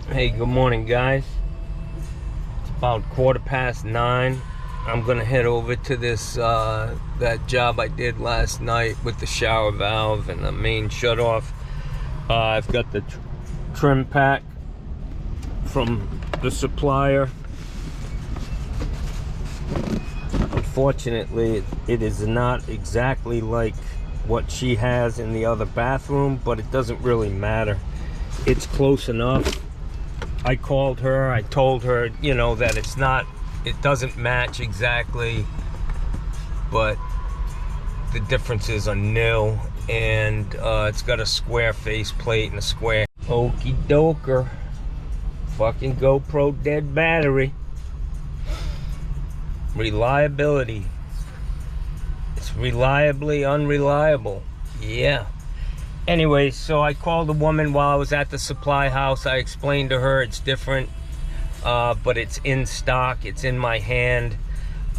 Hey, good morning, guys. It's about 9:15. I'm gonna head over to this that job I did last night with the shower valve and the main shutoff. I've got the trim pack from the supplier. Unfortunately, it is not exactly like what she has in the other bathroom, but it doesn't really matter. It's close enough. I called her, I told her, that it doesn't match exactly, but the differences are nil, and it's got a square face plate and a square. Okie doker. Fucking GoPro dead battery. Reliability. It's reliably unreliable. Yeah. Anyway, so I called a woman while I was at the supply house. I explained to her it's different, but it's in stock. It's in my hand.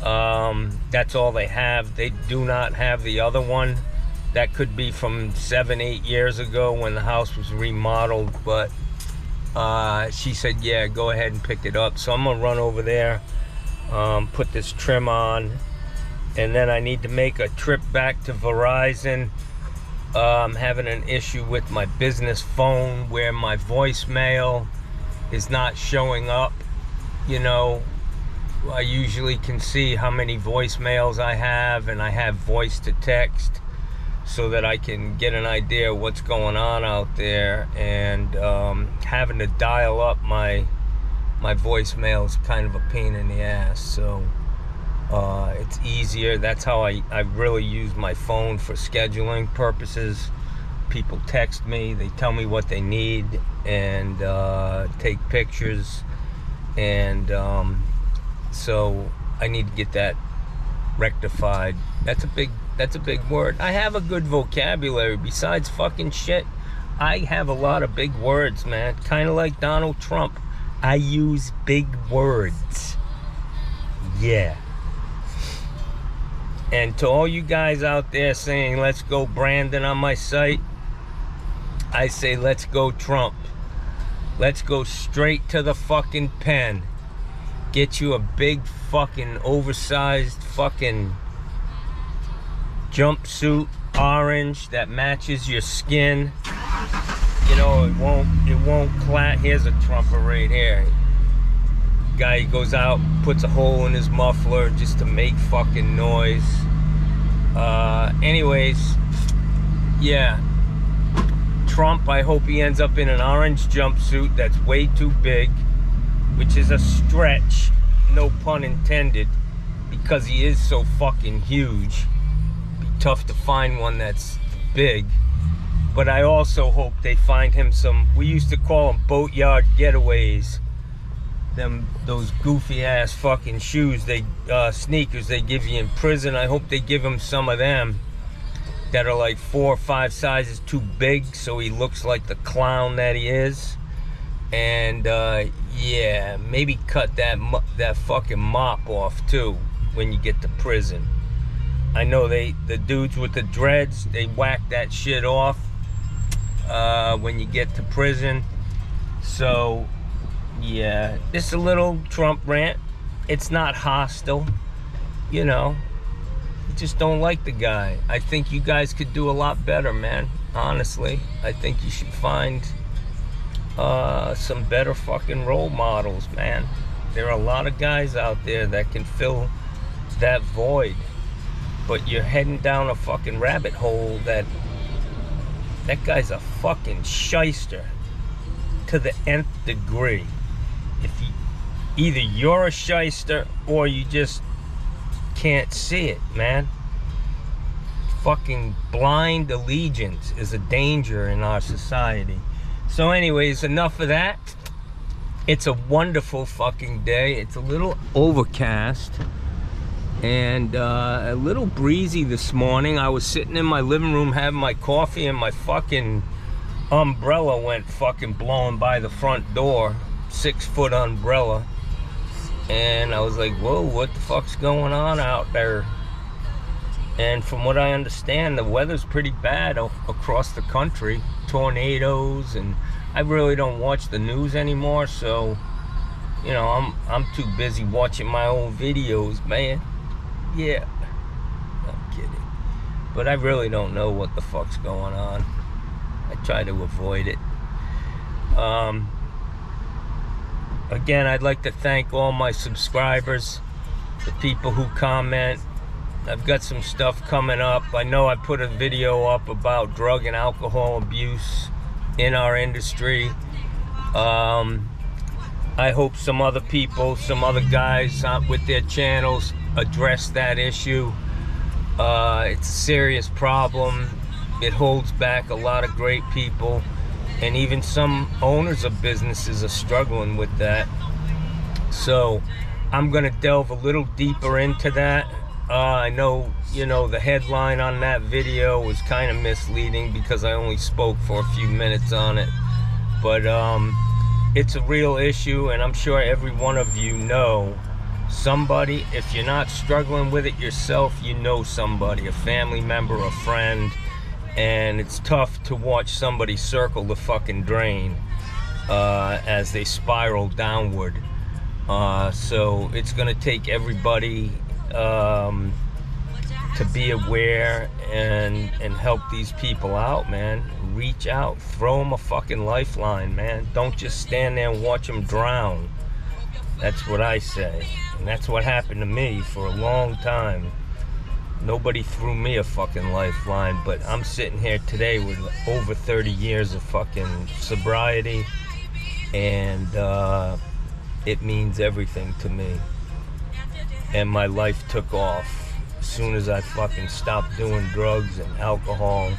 That's all they have. They do not have the other one. That could be from 7-8 years ago when the house was remodeled, but she said, yeah, go ahead and pick it up. So I'm gonna run over there, put this trim on, and then I need to make a trip back to Verizon. I'm having an issue with my business phone where my voicemail is not showing up. I usually can see how many voicemails I have, and I have voice to text so that I can get an idea of what's going on out there. And having to dial up my voicemail is kind of a pain in the ass. So it's easier. That's how I really use my phone for scheduling purposes. People text me, they tell me what they need, and take pictures, and so I need to get that rectified. That's a big word. I have a good vocabulary. Besides fucking shit, I have a lot of big words, man. Kind of like Donald Trump. I use big words. Yeah. And to all you guys out there saying, let's go Brandon on my site, I say, let's go Trump. Let's go straight to the fucking pen. Get you a big fucking oversized fucking jumpsuit, orange, that matches your skin. It won't clap. Here's a Trumper right here. Guy goes out, puts a hole in his muffler just to make fucking noise. Anyways, yeah, Trump, I hope he ends up in an orange jumpsuit that's way too big, which is a stretch, no pun intended, because he is so fucking huge. Be tough to find one that's big. But I also hope they find him we used to call them boatyard getaways. Those goofy ass fucking shoes, sneakers they give you in prison. I hope they give him some of them that are like 4 or 5 sizes too big, so he looks like the clown that he is. And yeah, maybe cut that fucking mop off too when you get to prison. I know the dudes with the dreads, they whack that shit off when you get to prison. So yeah, it's a little Trump rant. It's not hostile, I just don't like the guy. I think you guys could do a lot better, man. Honestly, I think you should find some better fucking role models, man. There are a lot of guys out there that can fill that void, but you're heading down a fucking rabbit hole that guy's a fucking shyster to the nth degree. Either you're a shyster or you just can't see it, man. Fucking blind allegiance is a danger in our society. So anyways, enough of that. It's a wonderful fucking day. It's a little overcast and a little breezy this morning. I was sitting in my living room having my coffee, and my fucking umbrella went fucking blowing by the front door. 6-foot umbrella. And I was like, whoa, what the fuck's going on out there? And from what I understand, the weather's pretty bad across the country. Tornadoes and I really don't watch the news anymore, so you know, I'm too busy watching my own videos, man. Yeah, I'm kidding. But I really don't know what the fuck's going on. I try to avoid it. Again, I'd like to thank all my subscribers, the people who comment. I've got some stuff coming up. I know I put a video up about drug and alcohol abuse in our industry. I hope some other people, some other guys with their channels address that issue. It's a serious problem. It holds back a lot of great people, and even some owners of businesses are struggling with that. So I'm gonna delve a little deeper into that. I know, you know, the headline on that video was kind of misleading because I only spoke for a few minutes on it, but it's a real issue, and I'm sure every one of you know somebody. If you're not struggling with it yourself, you know somebody, a family member, a friend, and it's tough to watch somebody circle the fucking drain as they spiral downward. So it's gonna take everybody to be aware and help these people out, man. Reach out, throw them a fucking lifeline, man. Don't just stand there and watch them drown. That's what I say, and that's what happened to me for a long time. Nobody threw me a fucking lifeline, but I'm sitting here today with over 30 years of fucking sobriety, and it means everything to me. And my life took off as soon as I fucking stopped doing drugs and alcohol.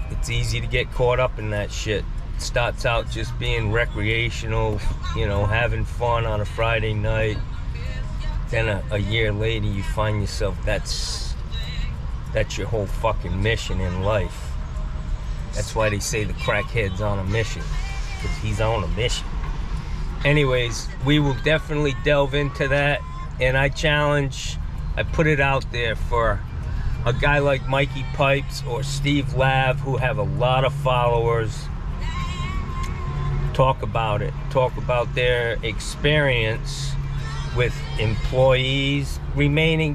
It's easy to get caught up in that shit. It starts out just being recreational, you know, having fun on a Friday night. Then a year later you find yourself, that's your whole fucking mission in life. That's why they say the crackhead's on a mission, because he's on a mission. Anyways, we will definitely delve into that, and I put it out there for a guy like Mikey Pipes or Steve Lav, who have a lot of followers. Talk about it. Talk about their experience with employees,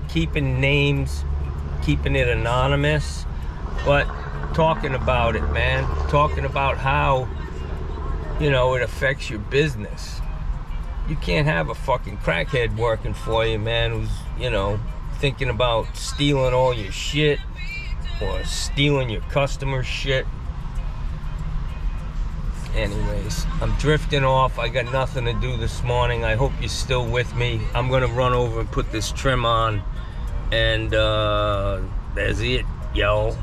keeping names, keeping it anonymous, but talking about it, man. Talking about how, you know, it affects your business. You can't have a fucking crackhead working for you, man, who's, you know, thinking about stealing all your shit or stealing your customers' shit. Anyways, I'm drifting off. I got nothing to do this morning. I hope you're still with me. I'm gonna run over and put this trim on, and that's it, yo.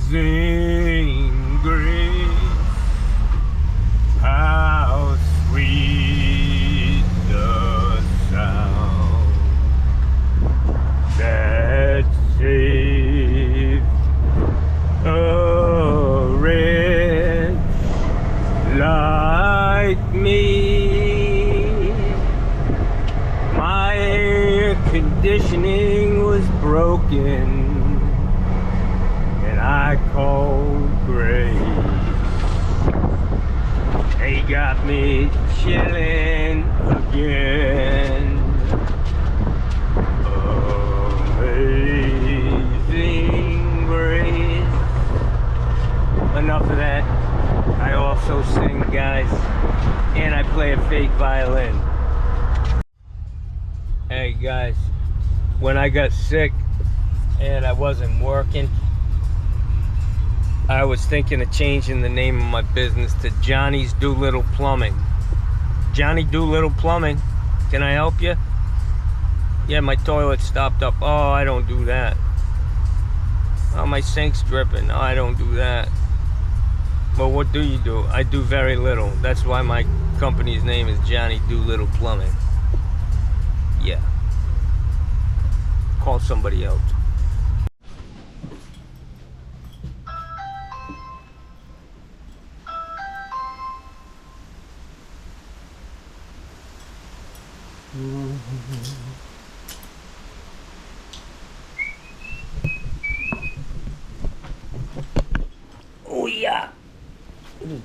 Amazing grace, how sweet the sound that saved a wretch like me. My air conditioning was broken, and I called grace. They got me chilling again. Amazing grace. Enough of that. I also sing, guys, and I play a fake violin. Hey guys, when I got sick and I wasn't working, I was thinking of changing the name of my business to Johnny's Doolittle Plumbing. Johnny Doolittle Plumbing, can I help you? Yeah, my toilet stopped up. Oh, I don't do that. Oh, my sink's dripping. Oh, I don't do that. Well, what do you do? I do very little. That's why my company's name is Johnny Doolittle Plumbing. Yeah. Call somebody else.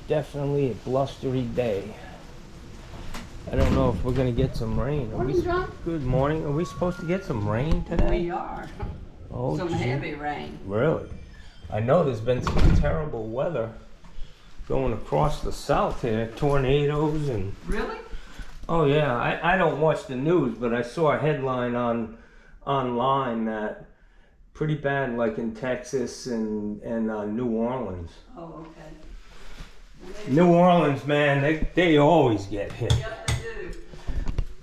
definitely a blustery day. I don't know if we're gonna get some rain. Morning, John. Good morning. Are we supposed to get some rain today? We are. Oh, Some gee. heavy rain. Really? I know there's been some terrible weather going across the south here. Tornadoes and... Really? Oh yeah, I don't watch the news, but I saw a headline online that pretty bad, like in Texas and New Orleans. Oh, okay. New Orleans, man, they always get hit. Yep, they do.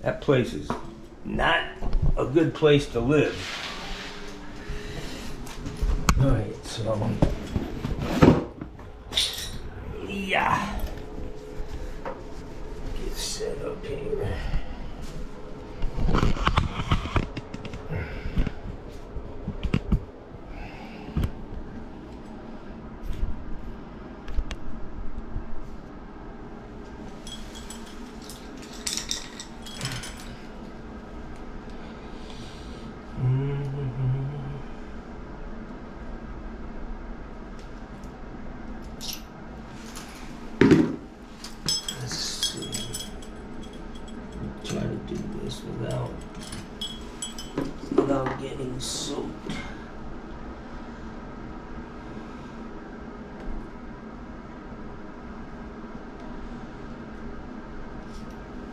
That place is not a good place to live. All right, so yeah, get set up here. Let's see. Try to do this without getting soaked.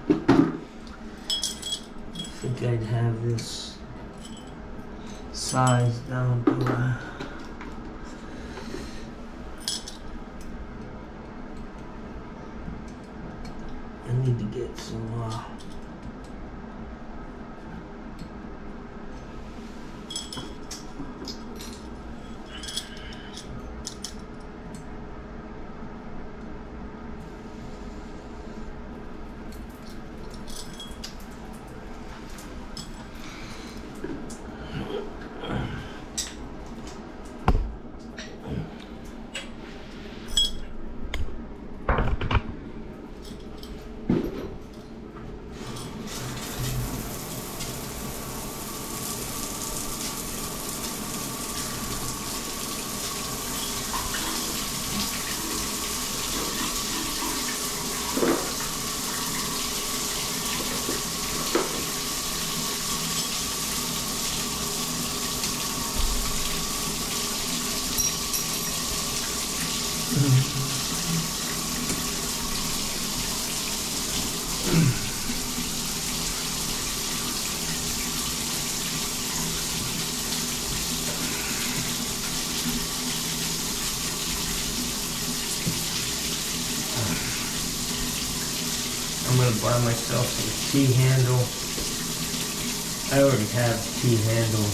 I think I'd have this size down to I need to get some I'm gonna buy myself some T-handle. I already have T-handle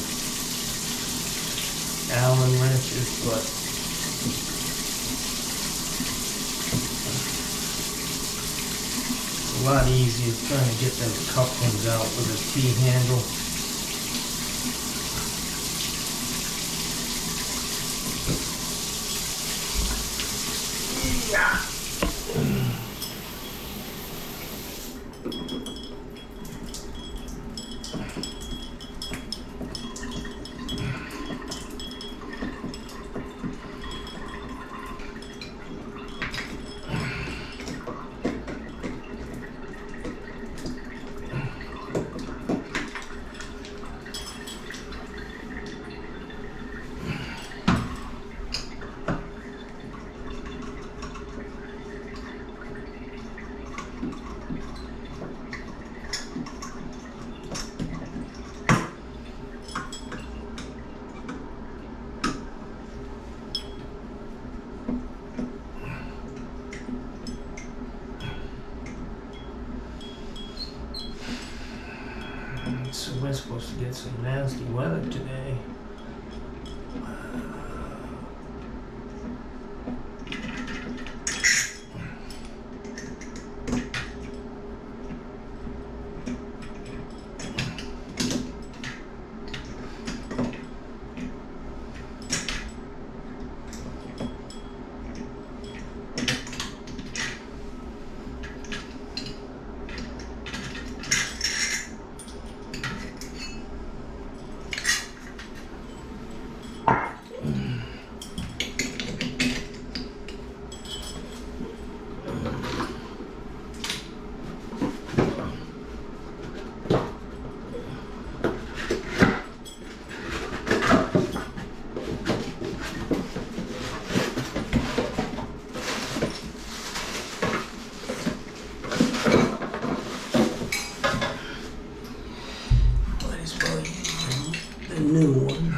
Allen wrenches, but it's a lot easier trying to get them couplings out with a T-handle. So we're supposed to get some nasty weather today. a new one.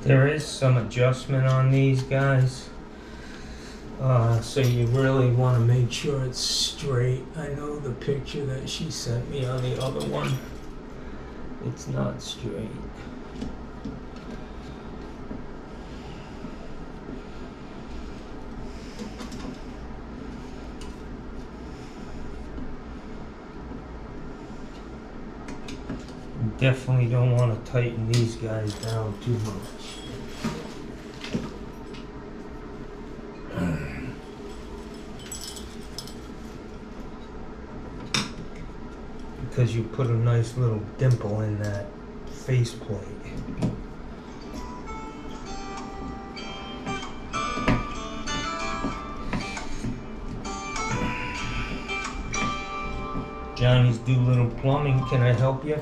There is some adjustment on these guys, so you really want to make sure it's straight. I know the picture that she sent me on the other one, it's not straight. Definitely don't want to tighten these guys down too much. Because you put a nice little dimple in that faceplate. Johnny's Doolittle Plumbing, can I help you?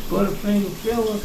Butterfinger filler.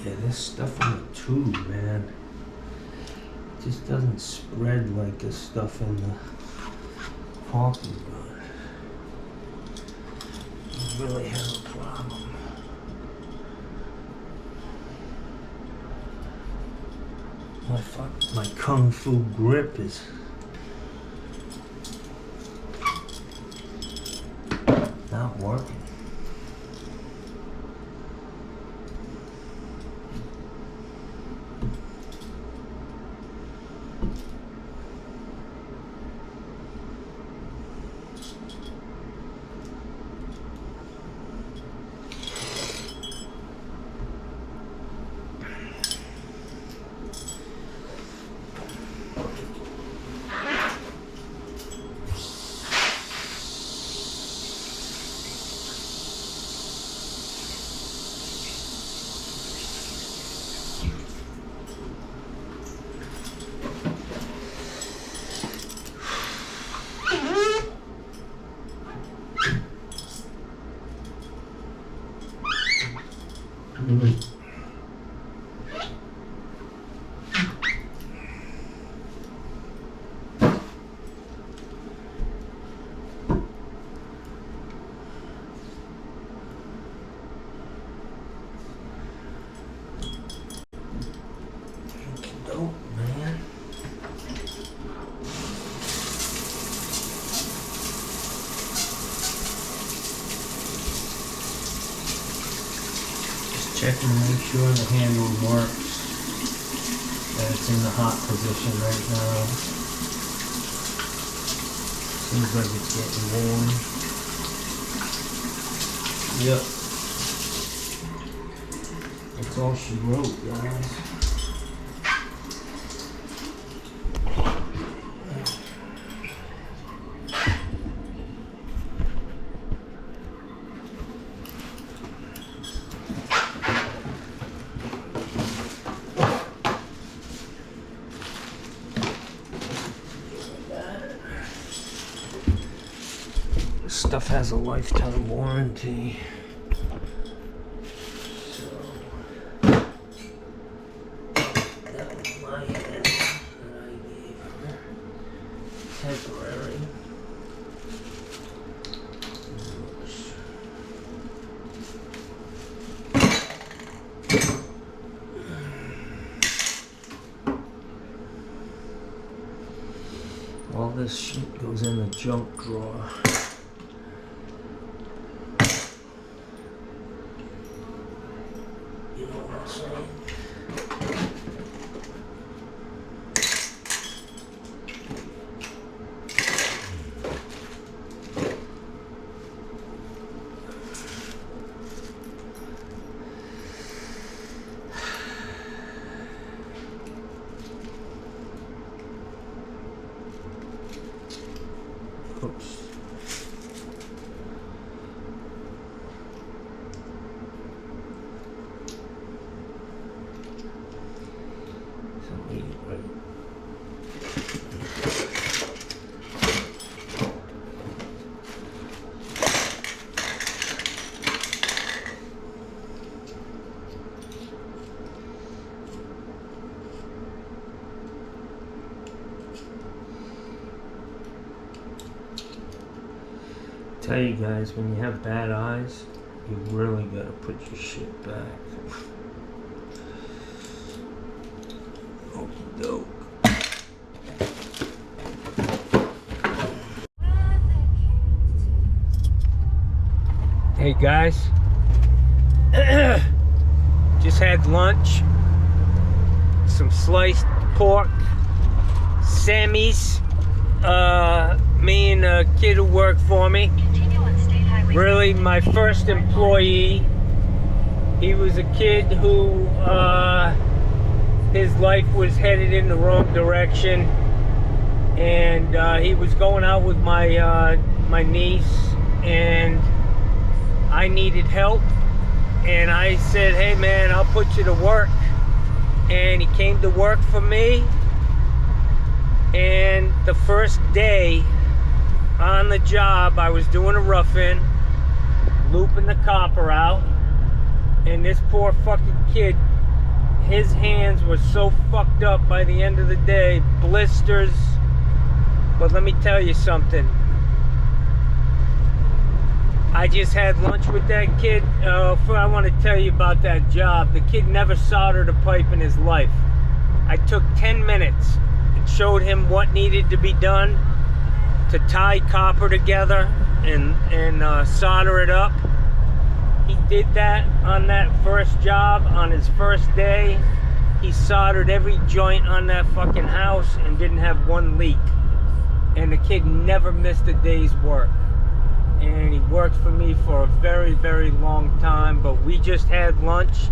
Yeah, this stuff in the tube, man, it just doesn't spread like the stuff in the caulking gun. You really have a problem. My kung fu grip is not working. Dope, man. Just checking to make sure the handle works. That it's in the hot position right now. Seems like it's getting warm. Yep. That's all she wrote, guys. Stuff has a lifetime warranty. So that was my head that I gave her. Temporary. All this shit goes in the junk drawer. Oops. Tell you guys, when you have bad eyes, you really gotta put your shit back. Okey doke. Hey guys, just had lunch. Some sliced pork, Sammy's. Me and a kid who worked for me. Really, my first employee. He was a kid who his life was headed in the wrong direction, and he was going out with my my niece, and I needed help, and I said, hey man, I'll put you to work. And he came to work for me, and the first day on the job, I was doing a rough-in, looping the copper out, and this poor fucking kid, his hands were so fucked up by the end of the day, blisters. But let me tell you something. I just had lunch with that kid. I want to tell you about that job. The kid never soldered a pipe in his life. I took 10 minutes and showed him what needed to be done to tie copper together and solder it up. He did that on that first job, on his first day. He soldered every joint on that fucking house and didn't have one leak. And the kid never missed a day's work. And he worked for me for a very, very long time, but we just had lunch.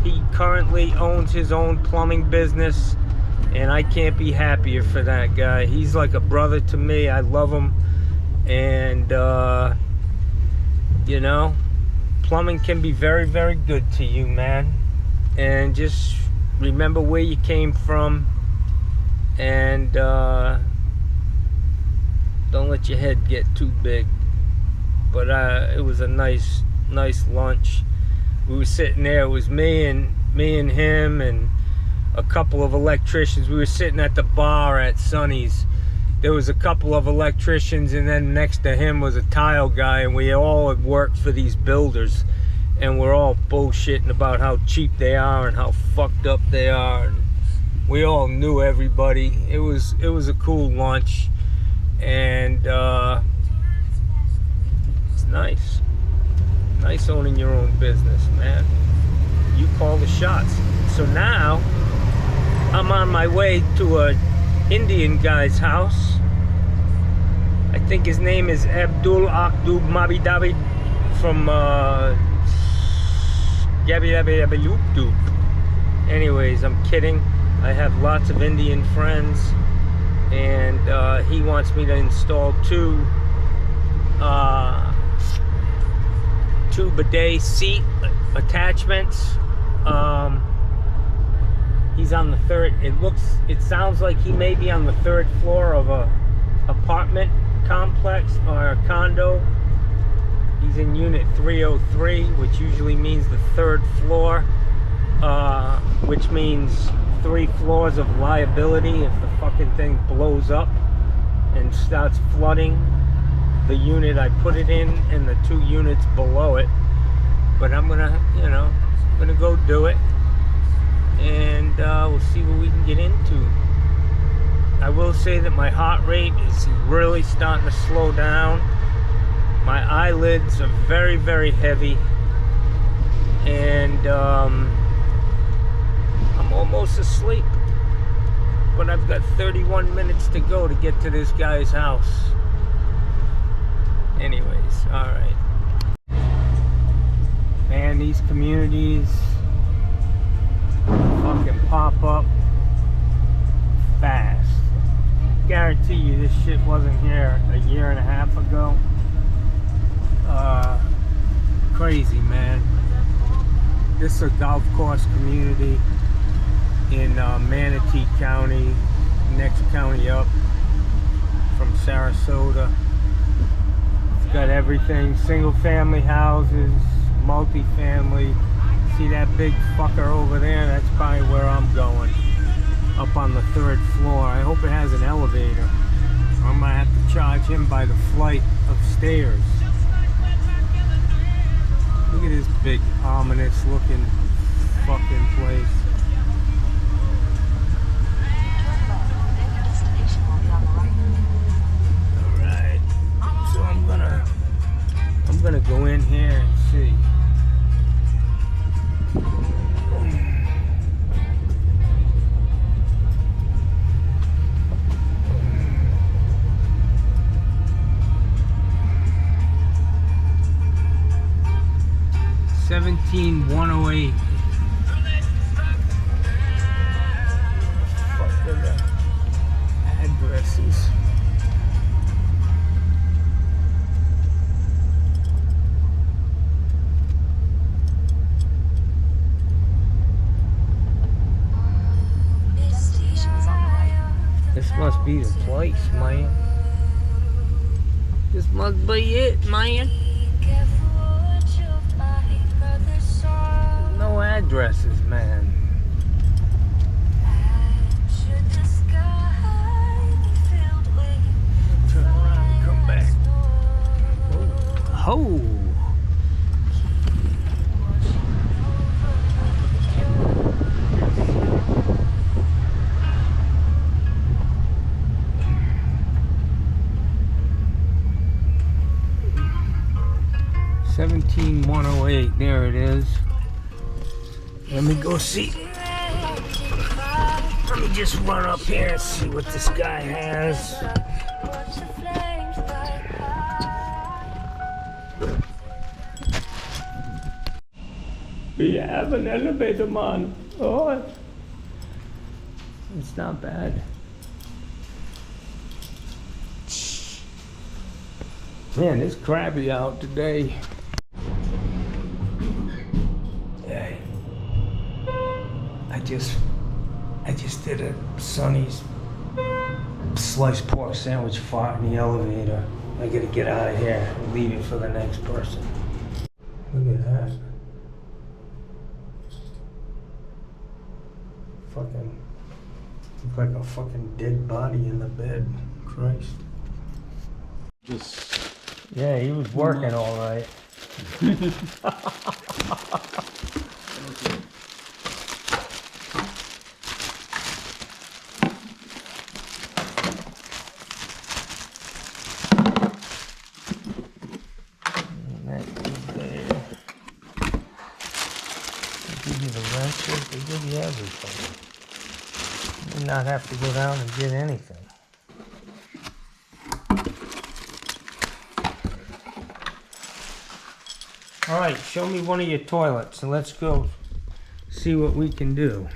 He currently owns his own plumbing business, and I can't be happier for that guy. He's like a brother to me. I love him. And, you know, plumbing can be very, very good to you, man. And just remember where you came from, and don't let your head get too big. But it was a nice lunch. We were sitting there. It was me and him and a couple of electricians. We were sitting at the bar at Sonny's. There was a couple of electricians, and then next to him was a tile guy, and we all had worked for these builders, and we're all bullshitting about how cheap they are and how fucked up they are. And we all knew everybody. It was a cool lunch, and it's nice owning your own business, man. You call the shots. So now I'm on my way to a Indian guy's house. I think his name is Abdul Akdub Mabidabi from Gabidabi. Anyways, I'm kidding. I have lots of Indian friends, and he wants me to install two bidet seat attachments. He's on the third. It sounds like he may be on the third floor of a apartment complex or a condo. He's in unit 303, which usually means the third floor, which means 3 floors of liability if the fucking thing blows up and starts flooding the unit I put it in and the 2 units below it. But I'm gonna go do it, and we'll see what we can get into. I will say that my heart rate is really starting to slow down. My eyelids are very, very heavy, and I'm almost asleep. But I've got 31 minutes to go to get to this guy's house. Anyways, alright. Man, these communities fucking pop up fast. Guarantee you this shit wasn't here a year and a half ago. Crazy, man. This is a golf course community in Manatee County, next county up from Sarasota. It's got everything, single family houses, multi-family. See that big fucker over there? That's probably where I'm going, up on the 3rd floor. I hope it has an elevator. I might have to charge him by the flight of stairs. Look at this big, ominous looking fucking place. Alright, so I'm gonna go in here and see. $17,108. Fuck are the addresses? This must be the place, man. This must be it, man. No addresses, man. Turn around and come back. Oh. 17108. There it is. Let me go see. Let me just run up here and see what this guy has. We have an elevator, man. Oh, it's not bad. Man, it's crabby out today. Hey, I just did a Sonny's sliced pork sandwich fart in the elevator. I gotta get out of here and leave it for the next person. Look at that. Fucking, look like a fucking dead body in the bed. Christ. Just Yeah, he was working all right. They give you everything. You not have to go down and get anything. All right, show me one of your toilets and let's go see what we can do.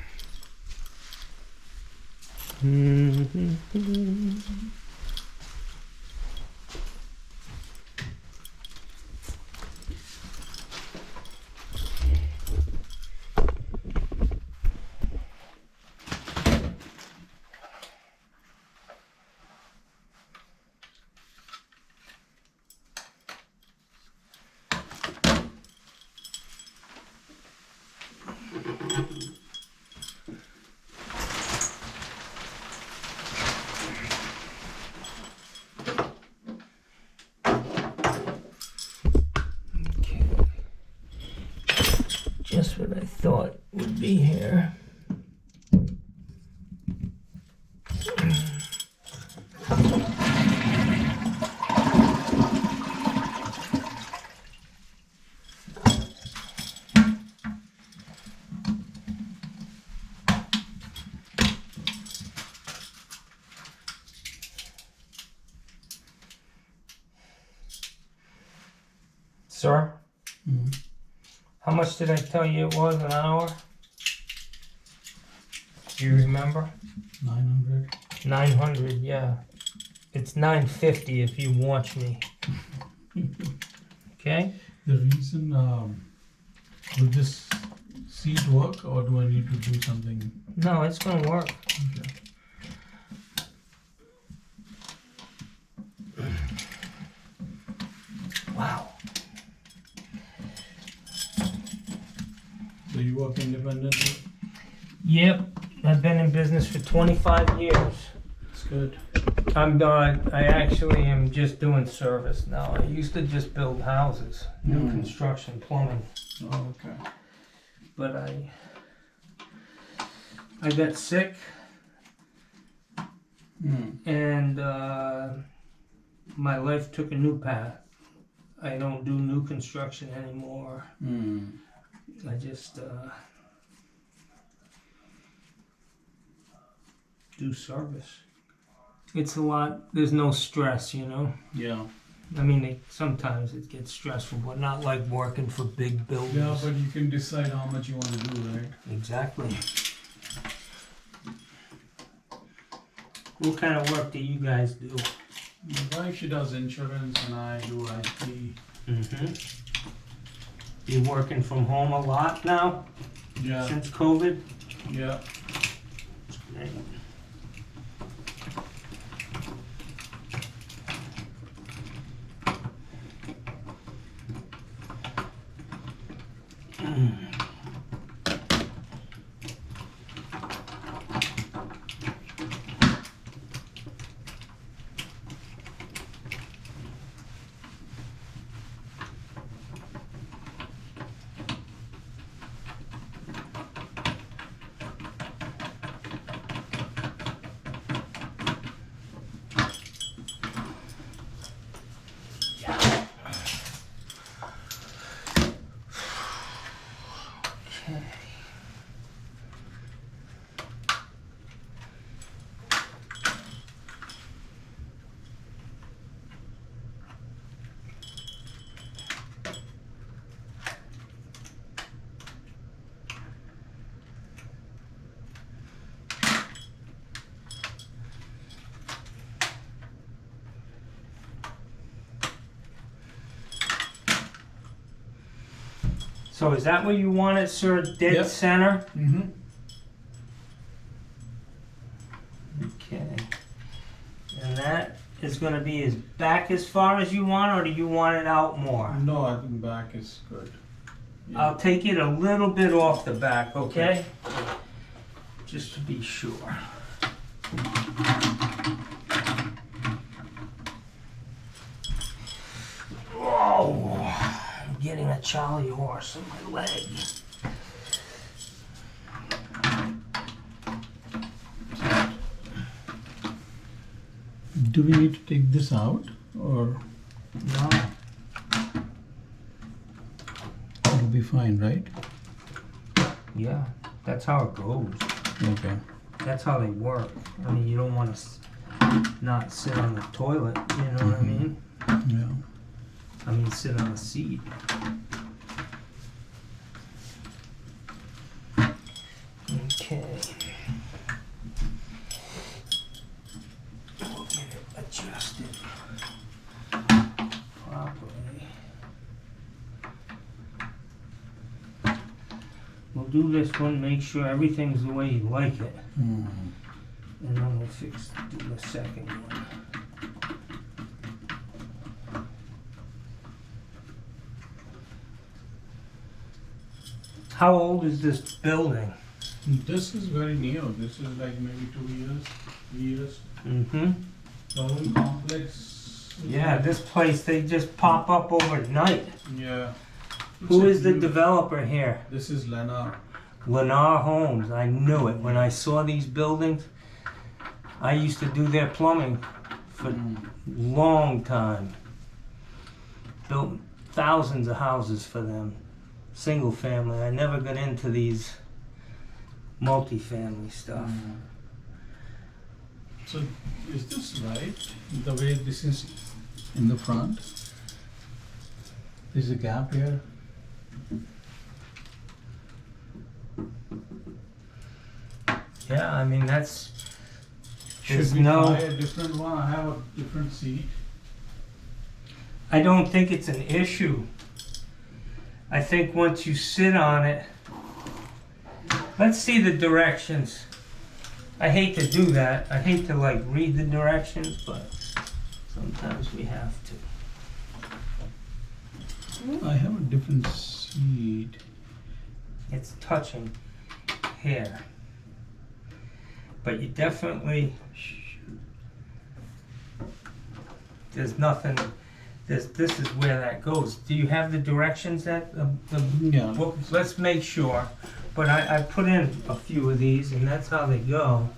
Just what I thought would be here. Sir? How much did I tell you it was an hour? Do you remember? 900. 900, yeah. It's 950 if you watch me. Okay? The reason, will this seat work or do I need to do something? No, it's gonna work. Okay. Wow. So you work independently? Yep, I've been in business for 25 years. That's good. I'm done. I actually am just doing service now. I used to just build houses, new construction, plumbing. Oh, okay. But I got sick and my life took a new path. I don't do new construction anymore. I just do service. It's a lot. There's no stress, you know. Yeah. I mean, sometimes it gets stressful, but not like working for big buildings. Yeah, but you can decide how much you want to do, right? Exactly. What kind of work do you guys do? My wife, she does insurance and I do IT. You working from home a lot now Yeah. since COVID? Yeah. Great. So is that where you want it, sir? Dead Yep. center? Mm-hmm. Okay. And that is gonna be as back as far as you want, or do you want it out more? No, I think back is good. Yeah. I'll take it a little bit off the back, okay? Just to be sure. Whoa, I'm getting a Charlie horse in my leg. Do we need to take this out, or No, it'll be fine, right? yeah, that's how it goes. Okay. That's how they work. I mean, you don't want to not sit on the toilet, you know what I mean? Yeah. I mean, sit on a seat. Okay. We'll get it adjusted properly. We'll do this one, make sure everything's the way you like it, Mm. and then we'll do the second one. How old is this building? This is very new. This is like maybe 2 years, 3 years. Mm-hmm. The whole complex. Yeah, this place, they just pop up overnight. Yeah. Who It's is a the new- developer here? This is Lena. Lennar Homes. I knew it. When I saw these buildings, I used to do their plumbing for a long time. Built thousands of houses for them. Single family. I never got into these multi-family stuff. So is this right? The way this is in the front? There's a gap here. Yeah, I mean, that's... Should There's we no- try a different one? I have a different seat. I don't think it's an issue. I think once you sit on it, let's see the directions. I hate to do that. I hate to like read the directions, but sometimes we have to. I have a different seat. It's touching here. But you definitely, there's nothing, this is where that goes. Do you have the directions that, Yeah. well, let's make sure. But I put in a few of these and that's how they go.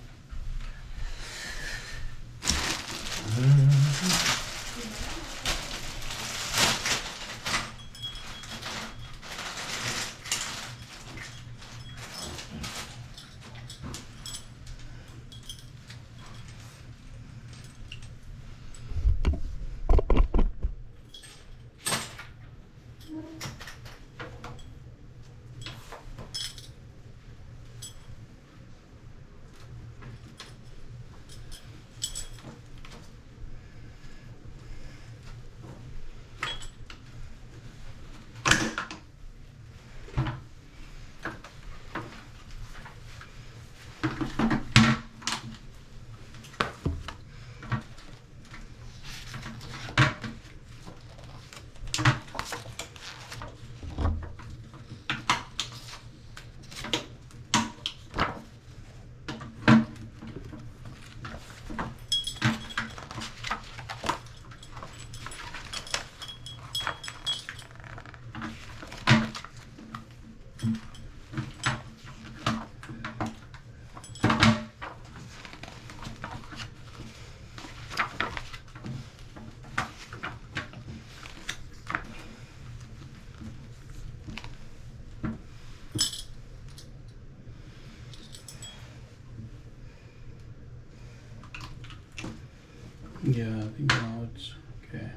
Yeah, I think now it's okay.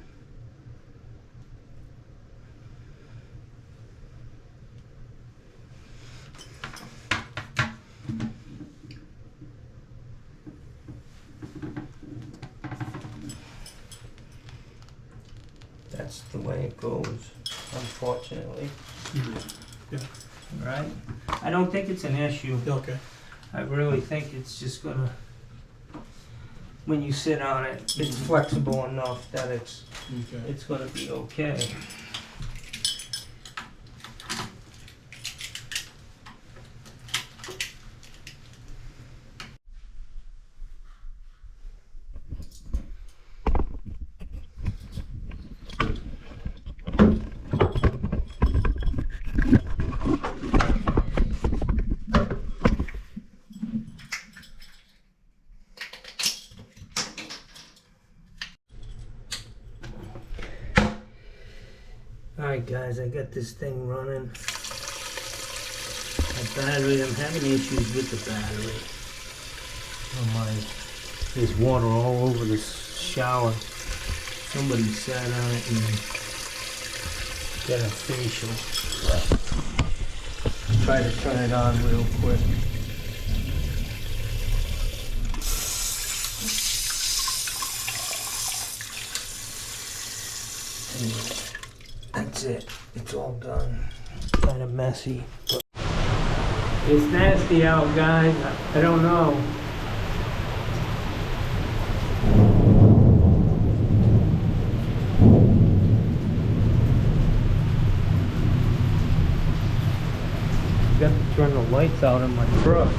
That's the way it goes, unfortunately. Yeah. Yeah. Right? I don't think it's an issue. Okay. I really think it's just gonna, when you sit on it, it's flexible enough that Okay. it's gonna be okay. Alright guys, I got this thing running. My battery, I'm having issues with the battery. There's water all over the shower. Somebody sat on it and got a facial. Try to turn it on real quick. Anyway, that's it. It's all done. Kind of messy, but it's nasty out, guys. I don't know. Got to turn the lights out on my truck.